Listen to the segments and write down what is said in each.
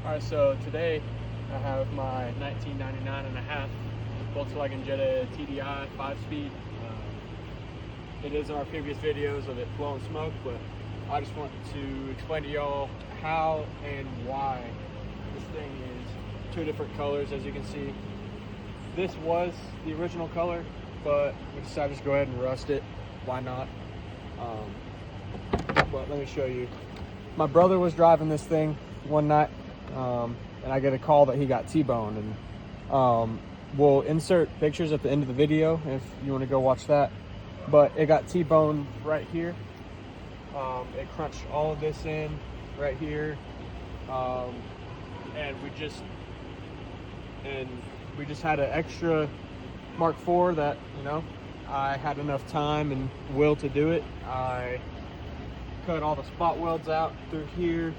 Alright, so today I have my 1999 and a half Volkswagen Jetta TDI 5-speed. It is in our previous videos of it blowing smoke, but I just wanted to explain to y'all how and why this thing is two different colors. As you can see, this was the original color, but we decided to just go ahead and rust it. Why not? But let me show you. My brother was driving this thing one night, and I get a call that he got T-boned, and we'll insert pictures at the end of the video if you want to go watch that. But it got T-boned right here. It crunched all of this in right here, and we just had an extra Mark IV that, you know, I had enough time and will to do it. I cut all the spot welds out through here,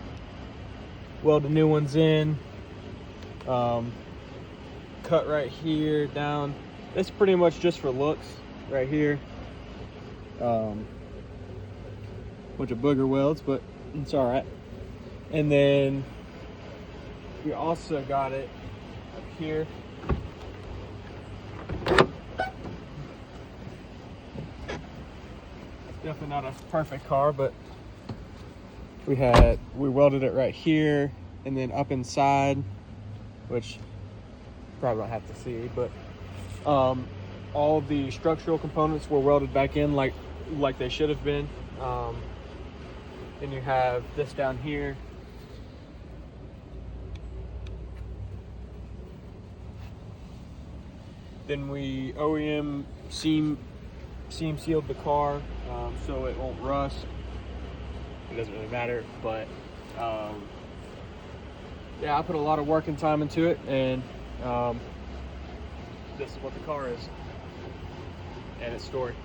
weld the new ones in, cut right here down. It's pretty much just for looks right here. Bunch of booger welds, but it's all right. And then we also got it up here. Definitely not a perfect car, but we welded it right here, and then up inside, which you probably don't have to see, but all the structural components were welded back in like they should have been. Then you have this down here. Then we OEM seam sealed the car, so it won't rust. It doesn't really matter, but yeah, I put a lot of work and time into it, and this is what the car is and its story.